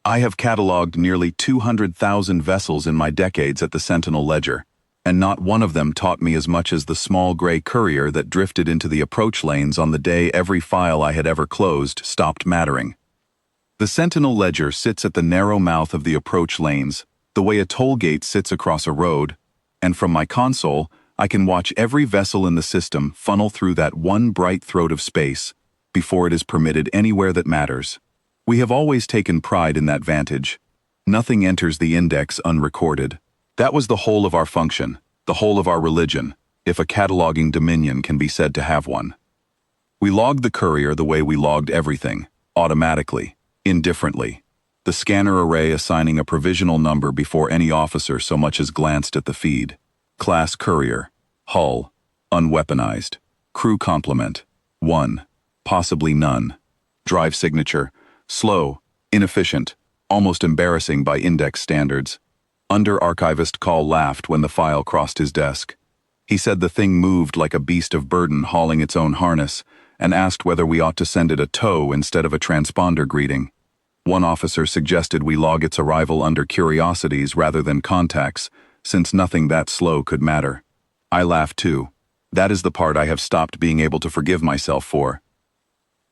I have cataloged nearly 200,000 vessels in my decades at the Sentinel Ledger, and not one of them taught me as much as the small gray Courier that drifted into the approach lanes on the day every file I had ever closed stopped mattering. The Sentinel Ledger sits at the narrow mouth of the approach lanes, the way a toll gate sits across a road, and from my console, I can watch every vessel in the system funnel through that one bright throat of space before it is permitted anywhere that matters. We have always taken pride in that vantage. Nothing enters the index unrecorded. That was the whole of our function, the whole of our religion, if a cataloging dominion can be said to have one. We logged the Courier the way we logged everything, automatically, indifferently, the scanner array assigning a provisional number before any officer so much as glanced at the feed. Class Courier, hull, unweaponized, crew complement, 1, possibly none. Drive signature, slow, inefficient, almost embarrassing by index standards. Under-archivist Call laughed when the file crossed his desk. He said the thing moved like a beast of burden hauling its own harness, and asked whether we ought to send it a tow instead of a transponder greeting. One officer suggested we log its arrival under curiosities rather than contacts, since nothing that slow could matter. I laughed too. That is the part I have stopped being able to forgive myself for.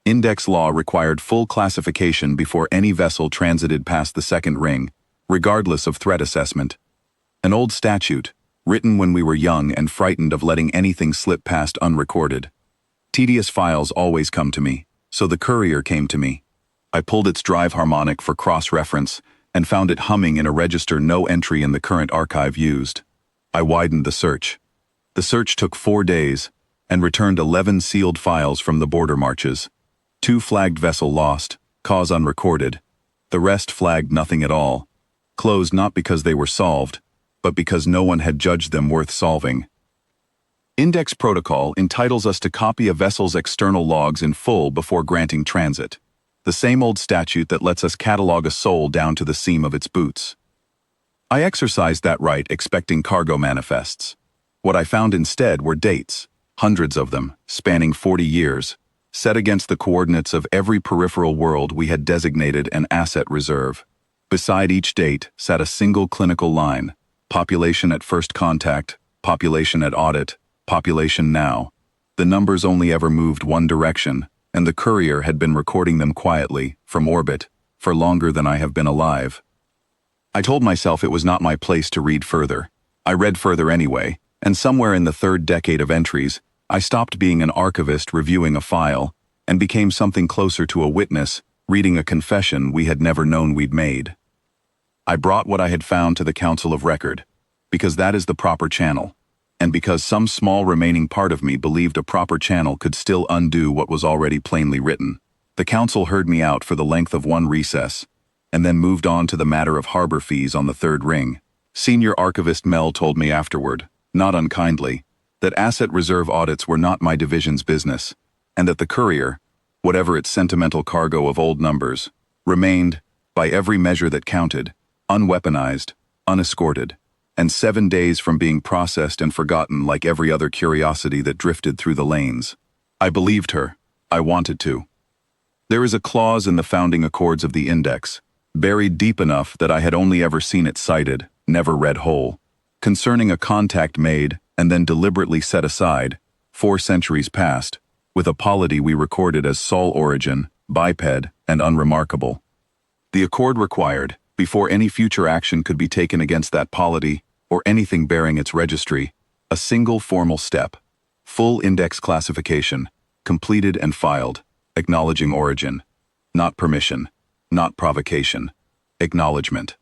Index law required full classification before any vessel transited past the second ring, regardless of threat assessment. An old statute, written when we were young and frightened of letting anything slip past unrecorded. Tedious files always come to me, so the Courier came to me. I pulled its drive harmonic for cross-reference and found it humming in a register no entry in the current archive used. I widened the search. The search took 4 days and returned 11 sealed files from the border marches. 2 flagged vessel lost, cause unrecorded. The rest flagged nothing at all. Closed not because they were solved, but because no one had judged them worth solving. Index protocol entitles us to copy a vessel's external logs in full before granting transit. The same old statute that lets us catalog a soul down to the seam of its boots. I exercised that right expecting cargo manifests. What I found instead were dates, hundreds of them, spanning 40 years, set against the coordinates of every peripheral world we had designated an asset reserve. Beside each date sat a single clinical line: population at first contact, population at audit, population now. The numbers only ever moved one direction, and the Courier had been recording them quietly, from orbit, for longer than I have been alive. I told myself it was not my place to read further. I read further anyway, and somewhere in the 3rd decade of entries, I stopped being an archivist reviewing a file, and became something closer to a witness, reading a confession we had never known we'd made. I brought what I had found to the Council of Record, because that is the proper channel, and because some small remaining part of me believed a proper channel could still undo what was already plainly written. The Council heard me out for the length of one recess, and then moved on to the matter of harbor fees on the 3rd ring. Senior Archivist Mel told me afterward, not unkindly, that asset reserve audits were not my division's business, and that the Courier, whatever its sentimental cargo of old numbers, remained, by every measure that counted, unweaponized, unescorted, and 7 days from being processed and forgotten like every other curiosity that drifted through the lanes. I believed her. I wanted to. There is a clause in the founding accords of the Index, buried deep enough that I had only ever seen it cited, never read whole, concerning a contact made and then deliberately set aside, 4 centuries past, with a polity we recorded as sole origin, biped, and unremarkable. The accord required, before any future action could be taken against that polity, or anything bearing its registry, a single formal step: full index classification, completed and filed, acknowledging origin. Not permission, not provocation, acknowledgement.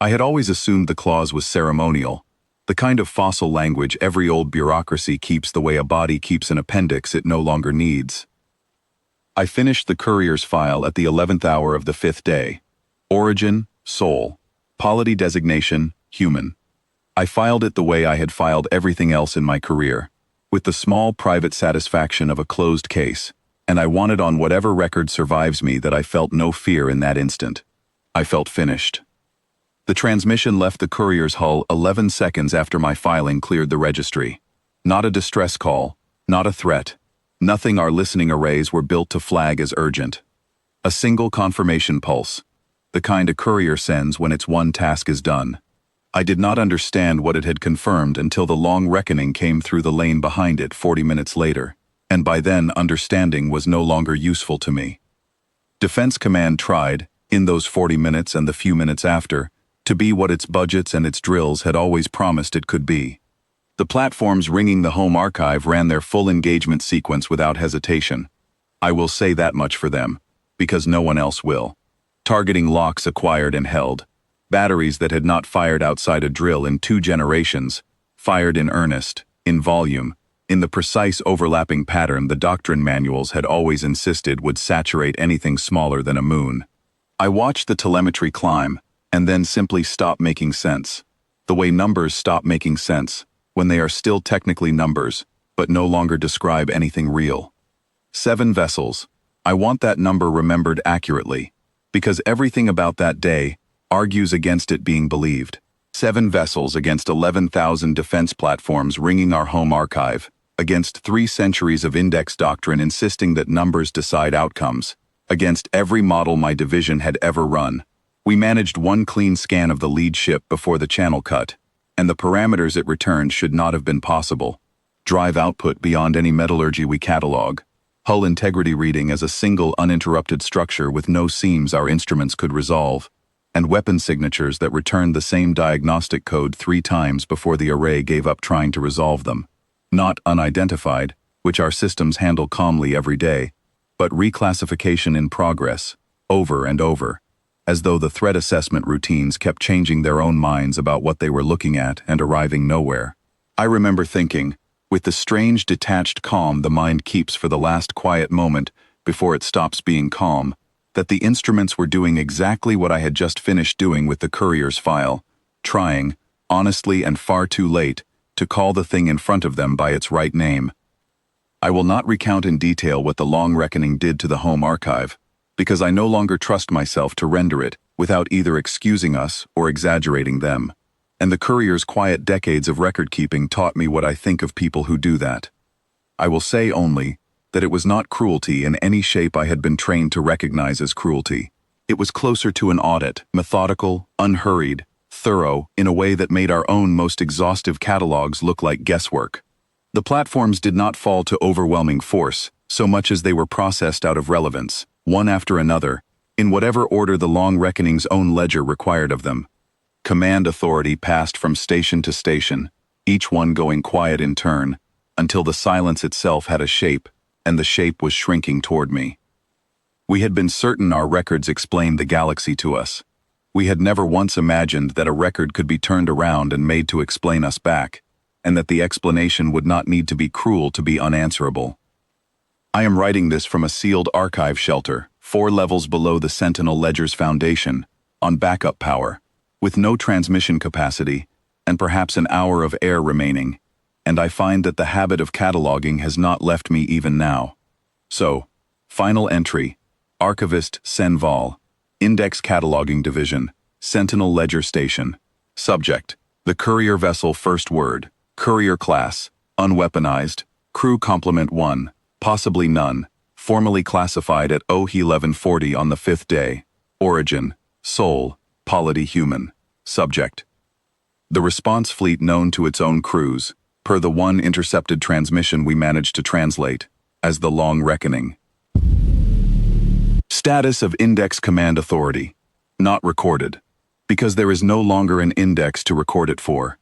I had always assumed the clause was ceremonial, the kind of fossil language every old bureaucracy keeps the way a body keeps an appendix it no longer needs. I finished the Courier's file at the 11th hour of the 5th day. Origin, soul. Polity designation, human. I filed it the way I had filed everything else in my career, with the small private satisfaction of a closed case, and I wanted on whatever record survives me that I felt no fear in that instant. I felt finished. The transmission left the Courier's hull 11 seconds after my filing cleared the registry. Not a distress call, not a threat, nothing our listening arrays were built to flag as urgent. A single confirmation pulse. the kind a courier sends when its one task is done. I did not understand what it had confirmed until the long reckoning came through the lane behind it 40 minutes later, and by then understanding was no longer useful to me. Defense Command tried, in those 40 minutes and the few minutes after, to be what its budgets and its drills had always promised it could be. The platforms ringing the home archive ran their full engagement sequence without hesitation. I will say that much for them, because no one else will. Targeting locks acquired and held. Batteries that had not fired outside a drill in 2 generations, fired in earnest, in volume, in the precise overlapping pattern the doctrine manuals had always insisted would saturate anything smaller than a moon. I watched the telemetry climb, and then simply stop making sense. The way numbers stop making sense, when they are still technically numbers, but no longer describe anything real. 7 vessels. I want that number remembered accurately, because everything about that day argues against it being believed. 7 vessels against 11,000 defense platforms ringing our home archive, against 3 centuries of index doctrine insisting that numbers decide outcomes, against every model my division had ever run. We managed one clean scan of the lead ship before the channel cut, and the parameters it returned should not have been possible. Drive output beyond any metallurgy we catalog. Hull integrity reading as a single uninterrupted structure with no seams our instruments could resolve, and weapon signatures that returned the same diagnostic code 3 times before the array gave up trying to resolve them. Not unidentified, which our systems handle calmly every day, but reclassification in progress, over and over, as though the threat assessment routines kept changing their own minds about what they were looking at and arriving nowhere. I remember thinking, with the strange detached calm the mind keeps for the last quiet moment before it stops being calm, that the instruments were doing exactly what I had just finished doing with the Courier's file, trying, honestly and far too late, to call the thing in front of them by its right name. I will not recount in detail what the long reckoning did to the home archive, because I no longer trust myself to render it without either excusing us or exaggerating them, and the Courier's quiet decades of record-keeping taught me what I think of people who do that. I will say only that it was not cruelty in any shape I had been trained to recognize as cruelty. It was closer to an audit, methodical, unhurried, thorough, in a way that made our own most exhaustive catalogs look like guesswork. The platforms did not fall to overwhelming force, so much as they were processed out of relevance, one after another, in whatever order the long reckoning's own ledger required of them. Command authority passed from station to station, each one going quiet in turn, until the silence itself had a shape, and the shape was shrinking toward me. We had been certain our records explained the galaxy to us. We had never once imagined that a record could be turned around and made to explain us back, and that the explanation would not need to be cruel to be unanswerable. I am writing this from a sealed archive shelter, 4 levels below the Sentinel Ledger's foundation, on backup power, with no transmission capacity, and perhaps an hour of air remaining, and I find that the habit of cataloging has not left me even now. So, final entry, Archivist Senval, Index Cataloging Division, Sentinel Ledger Station. Subject, the Courier Vessel First Word, Courier Class, Unweaponized, Crew Complement 1, possibly none, formally classified at OHE 1140 on the 5th day. Origin, Sol, polity human. Subject, the response fleet known to its own crews, per the one intercepted transmission we managed to translate, as the Long Reckoning. Status of Index Command Authority. Not recorded, because there is no longer an index to record it for.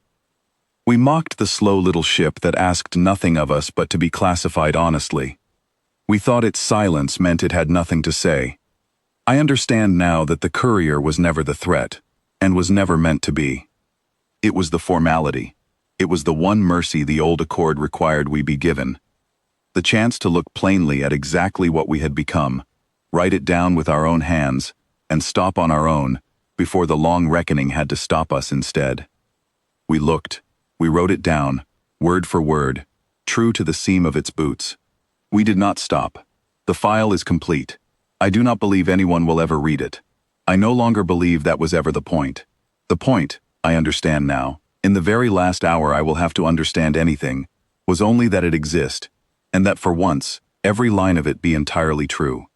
We mocked the slow little ship that asked nothing of us but to be classified honestly. We thought its silence meant it had nothing to say. I understand now that the Courier was never the threat, and was never meant to be. It was the formality. It was the one mercy the old accord required we be given. The chance to look plainly at exactly what we had become, write it down with our own hands, and stop on our own, before the long reckoning had to stop us instead. We looked, we wrote it down, word for word, true to the seam of its boots. We did not stop. The file is complete. I do not believe anyone will ever read it. I no longer believe that was ever the point. The point, I understand now, in the very last hour I will have to understand anything, was only that it exist, and that for once, every line of it be entirely true.